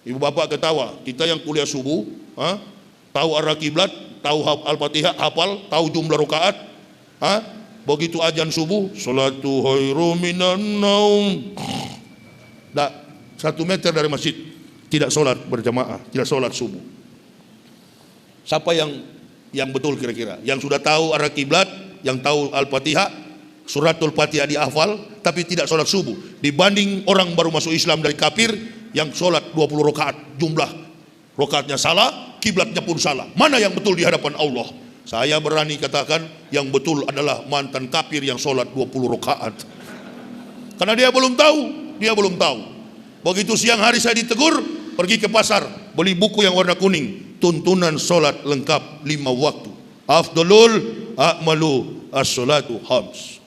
Ibu bapak ketawa, kita yang kuliah subuh, tahu arah kiblat, tahu Al-Fatihah, hafal, tahu jumlah rakaat, begitu azan subuh, salatu khairum minan naum. 1 meter dari masjid tidak sholat berjamaah, tidak sholat subuh. Siapa yang betul kira-kira? Yang sudah tahu arah kiblat, yang tahu Al-Fatihah, suratul Fatihah dihafal, tapi tidak sholat subuh. Dibanding orang baru masuk Islam dari kafir yang sholat 20 rakaat, jumlah rakaatnya salah, kiblatnya pun salah. Mana yang betul di hadapan Allah? Saya berani katakan yang betul adalah mantan kafir yang sholat 20 rakaat. Karena dia belum tahu. Begitu siang hari saya ditegur, pergi ke pasar, beli buku yang warna kuning, tuntunan sholat lengkap 5 waktu. Afdalul a'malu as-sholatu khams.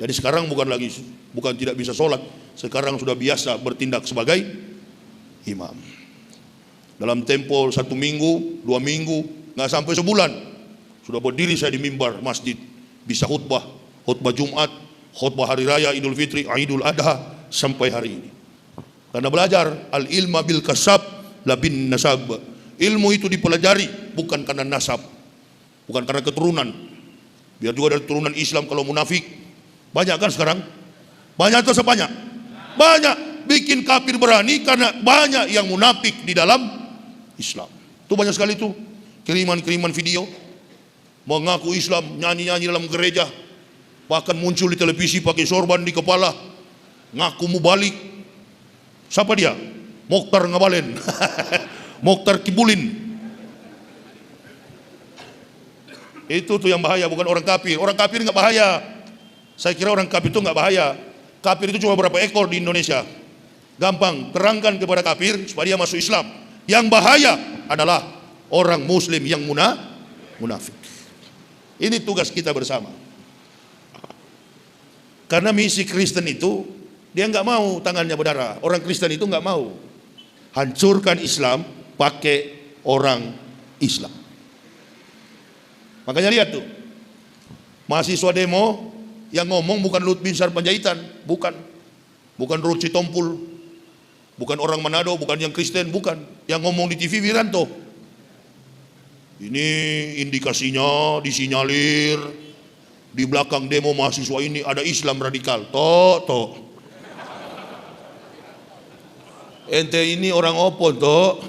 Jadi sekarang bukan tidak bisa sholat, sekarang sudah biasa bertindak sebagai imam. Dalam tempo 1 minggu, 2 minggu, nggak sampai sebulan, sudah berdiri saya di mimbar masjid, bisa khutbah Jumat, khutbah hari raya Idul Fitri, Idul Adha, sampai hari ini. Karena belajar al-ilma bil kasab la bin nasab. Ilmu itu dipelajari bukan karena nasab, bukan karena keturunan. Biar juga dari keturunan Islam kalau munafik banyak kan sekarang? Banyak atau sebanyak? Banyak. Bikin kafir berani karena banyak yang munafik di dalam Islam. Itu banyak sekali tuh kiriman-kiriman video mengaku Islam, nyanyi-nyanyi dalam gereja, bahkan muncul di televisi pakai sorban di kepala, ngaku mubalik. Siapa dia? Mokhtar Ngabalen. Mokhtar Kibulin. Itu tuh yang bahaya, bukan orang kafir. Orang kafir nggak bahaya. Saya kira orang kafir itu nggak bahaya. Kafir itu cuma berapa ekor di Indonesia. Gampang, terangkan kepada kafir supaya dia masuk Islam. Yang bahaya adalah orang Muslim yang munafik. Ini tugas kita bersama. Karena misi Kristen itu dia nggak mau tangannya berdarah. Orang Kristen itu nggak mau hancurkan Islam pakai orang Islam. Makanya lihat tuh, mahasiswa demo yang ngomong bukan Lut Binsar Panjaitan, bukan Ruth Sitompul, bukan orang Manado, bukan yang Kristen, bukan. Yang ngomong di TV Wiranto. Ini indikasinya disinyalir di belakang demo mahasiswa ini ada Islam radikal. Toh. Ente ini orang opo toh?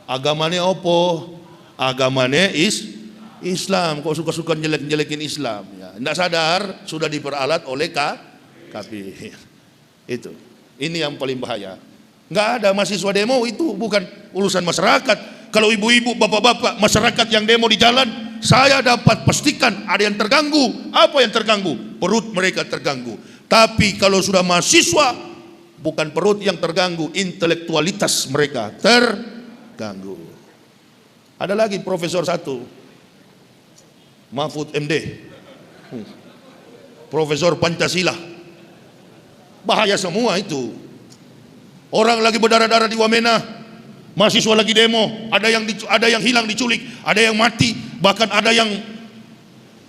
Agamanya opo? Agamanya Islam. Kok suka-suka jelek-jelekin Islam? Ya, tidak sadar sudah diperalat oleh kafir. Itu. Ini yang paling bahaya. Nggak ada mahasiswa demo, itu bukan urusan masyarakat. Kalau ibu-ibu, bapak-bapak, masyarakat yang demo di jalan, saya dapat pastikan ada yang terganggu. Apa yang terganggu? Perut mereka terganggu. Tapi kalau sudah mahasiswa, bukan perut yang terganggu, intelektualitas mereka terganggu. Ada lagi Profesor 1 Mahfud MD, Profesor Pancasila. Bahaya semua itu. Orang lagi berdarah-darah di Wamena, mahasiswa lagi demo, ada yang hilang diculik, ada yang mati, bahkan ada yang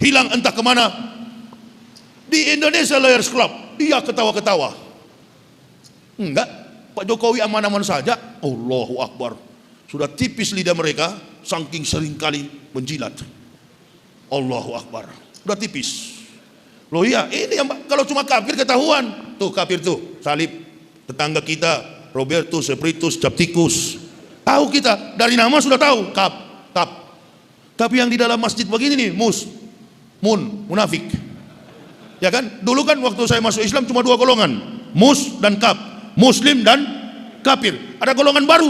hilang entah kemana. Di Indonesia Lawyers Club dia ketawa-ketawa. Enggak, Pak Jokowi aman-aman saja. Allahu Akbar. Sudah tipis lidah mereka saking sering kali menjilat. Allahu Akbar. Sudah tipis. Loh iya, ini yang kalau cuma kafir ketahuan. Tuh kafir tuh, salib tetangga kita Robertus Seperitus Capticus. Tahu kita, dari nama sudah tahu, kap. Tapi yang di dalam masjid begini nih, munafik. Ya kan? Dulu kan waktu saya masuk Islam cuma 2 golongan, mus dan kap, muslim dan kafir. Ada golongan baru,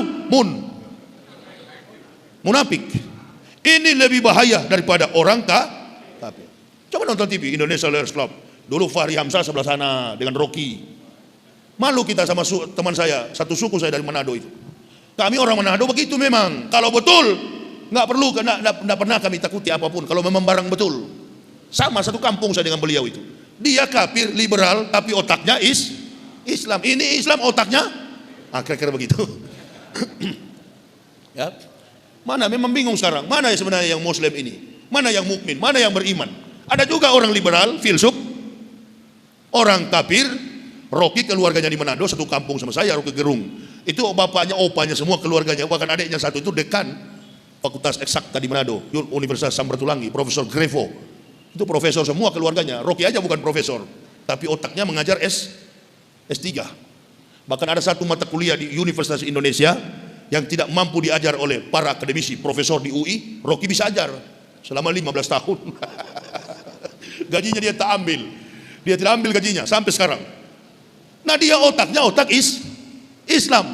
munafik. Ini lebih bahaya daripada orang kafir. Coba nonton TV Indonesia Lawyers Club. Dulu Fahri Hamzah sebelah sana dengan Rocky. Malu kita sama teman saya, satu suku saya dari Manado itu. Kami orang Manado begitu memang. Kalau betul, nggak perlu, nggak pernah kami takuti apapun. Kalau memang barang betul, sama satu kampung saya dengan beliau itu. Dia kafir, liberal, tapi otaknya Islam. Ini Islam, otaknya kira-kira begitu. Ya, mana memang bingung sekarang. Mana yang sebenarnya yang Muslim ini? Mana yang mukmin? Mana yang beriman? Ada juga orang liberal, filsuf, orang kafir. Rocky keluarganya di Manado, satu kampung sama saya, Rocky Gerung. Itu bapaknya, opanya, semua keluarganya, bahkan adiknya satu itu dekan Fakultas Eksakta di Manado, Universitas Samratulangi, Profesor Grevo. Itu profesor semua keluarganya. Rocky aja bukan profesor, tapi otaknya mengajar S3. Bahkan ada satu mata kuliah di Universitas Indonesia yang tidak mampu diajar oleh para akademisi, profesor di UI, Rocky bisa ajar selama 15 tahun. Gajinya dia tak ambil. Dia tidak ambil gajinya sampai sekarang. Nah, dia otaknya otak Islam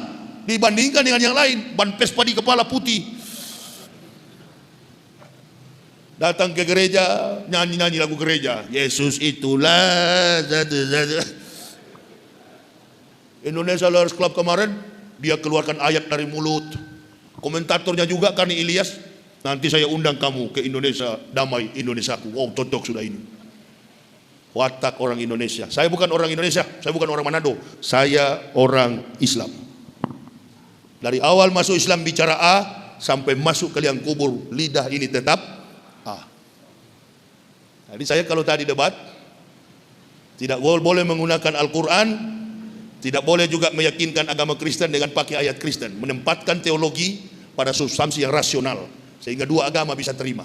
dibandingkan dengan yang lain. Ban Vespa di kepala putih, datang ke gereja nyanyi-nyanyi lagu gereja, Yesus itulah Indonesia Lawyers Club kemarin dia keluarkan ayat dari mulut. Komentatornya juga Karni Ilyas, nanti saya undang kamu ke Indonesia damai Indonesiaku. Wow, cocok sudah ini. Watak orang Indonesia. Saya bukan orang Indonesia, saya bukan orang Manado, saya orang Islam. Dari awal masuk Islam bicara A, sampai masuk ke liang kubur lidah ini tetap A. Jadi saya kalau tadi debat, tidak boleh menggunakan Al-Quran, tidak boleh juga meyakinkan agama Kristen dengan pakai ayat Kristen, menempatkan teologi pada substansi yang rasional, sehingga dua agama bisa terima.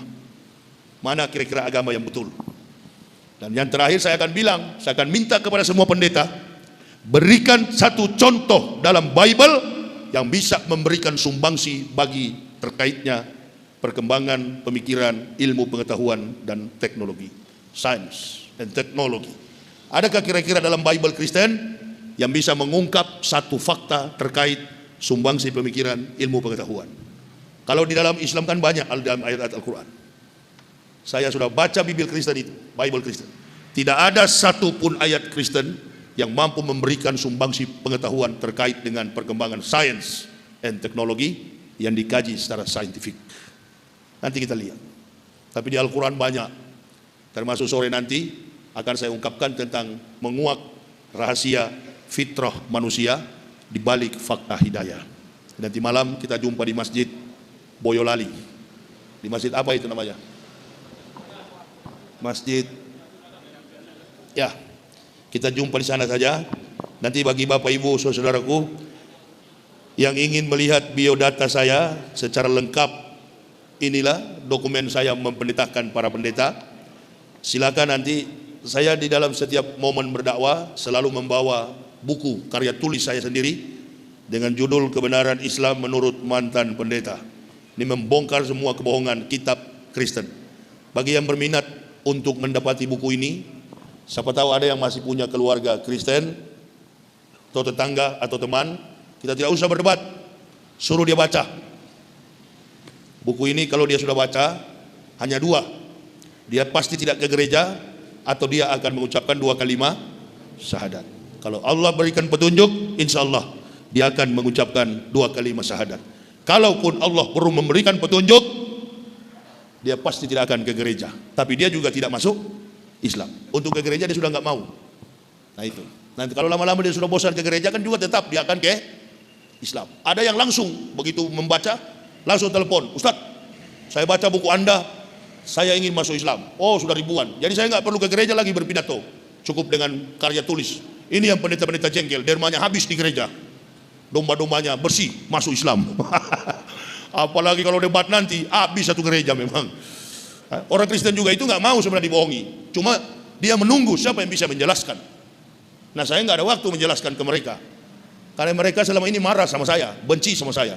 Mana kira-kira agama yang betul? Dan yang terakhir saya akan bilang, saya akan minta kepada semua pendeta, berikan satu contoh dalam Bible yang bisa memberikan sumbangsi bagi terkaitnya perkembangan pemikiran, ilmu pengetahuan dan teknologi, science and technology. Adakah kira-kira dalam Bible Kristen yang bisa mengungkap satu fakta terkait sumbangsi pemikiran, ilmu pengetahuan? Kalau di dalam Islam kan banyak dalam ayat-ayat Al-Quran. Saya sudah baca Bible Kristen itu, Bible Kristen. Tidak ada satupun ayat Kristen yang mampu memberikan sumbangsi pengetahuan terkait dengan perkembangan science and teknologi yang dikaji secara saintifik. Nanti kita lihat. Tapi di Al-Quran banyak. Termasuk sore nanti akan saya ungkapkan tentang menguak rahasia fitrah manusia di balik fakta hidayah. Nanti malam kita jumpa di Masjid Boyolali. Di masjid apa itu namanya? Masjid, ya, kita jumpa di sana saja. Nanti bagi Bapak Ibu saudaraku yang ingin melihat biodata saya secara lengkap, inilah dokumen saya mempendetakan para pendeta. Silakan, nanti saya di dalam setiap momen berdakwah selalu membawa buku karya tulis saya sendiri dengan judul Kebenaran Islam Menurut Mantan Pendeta. Ini membongkar semua kebohongan kitab Kristen. Bagi yang berminat untuk mendapati buku ini, siapa tahu ada yang masih punya keluarga Kristen atau tetangga atau teman, kita tidak usah berdebat, suruh dia baca buku ini. Kalau dia sudah baca, hanya dua, dia pasti tidak ke gereja atau dia akan mengucapkan 2 kalimat syahadat. Kalau Allah berikan petunjuk, insya Allah dia akan mengucapkan 2 kalimat syahadat. Kalaupun Allah perlu memberikan petunjuk, dia pasti tidak akan ke gereja, tapi dia juga tidak masuk Islam. Untuk ke gereja dia sudah nggak mau. Nah itu. Nanti kalau lama-lama dia sudah bosan ke gereja, kan juga tetap dia akan ke Islam. Ada yang langsung begitu membaca langsung telepon, Ustadz, saya baca buku Anda, saya ingin masuk Islam. Oh, sudah ribuan. Jadi saya nggak perlu ke gereja lagi berpidato, cukup dengan karya tulis. Ini yang pendeta-pendeta jengkel, dermanya habis di gereja, domba-dombanya bersih masuk Islam. Apalagi kalau debat nanti, habis satu gereja memang. Orang Kristen juga itu nggak mau sebenarnya dibohongi. Cuma dia menunggu siapa yang bisa menjelaskan. Nah, saya nggak ada waktu menjelaskan ke mereka. Karena mereka selama ini marah sama saya, benci sama saya.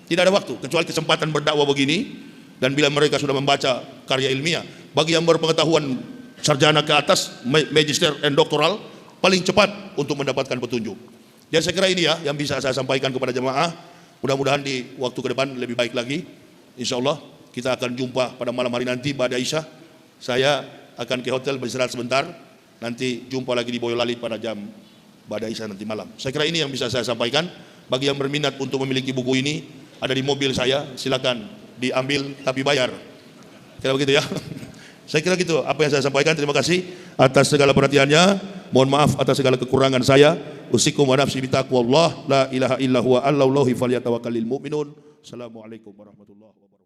Tidak ada waktu, kecuali kesempatan berdakwah begini. Dan bila mereka sudah membaca karya ilmiah, bagi yang berpengetahuan sarjana ke atas, magister and doktoral, paling cepat untuk mendapatkan petunjuk. Dan saya kira ini ya yang bisa saya sampaikan kepada jemaah. Mudah-mudahan di waktu ke depan lebih baik lagi. Insya Allah kita akan jumpa pada malam hari nanti pada Isya. Saya akan ke hotel beristirahat sebentar. Nanti jumpa lagi di Boyolali pada jam pada Isya nanti malam. Saya kira ini yang bisa saya sampaikan. Bagi yang berminat untuk memiliki buku ini, ada di mobil saya. Silakan diambil tapi bayar. Kira begitu ya. Saya kira gitu apa yang saya sampaikan. Terima kasih atas segala perhatiannya. Mohon maaf atas segala kekurangan saya. Usikum wa nafsi bitaqwallah, la ilaha illa huwa, Allahi falyatawakkalul mu'minun. Assalamualaikum warahmatullahi wabarakatuh.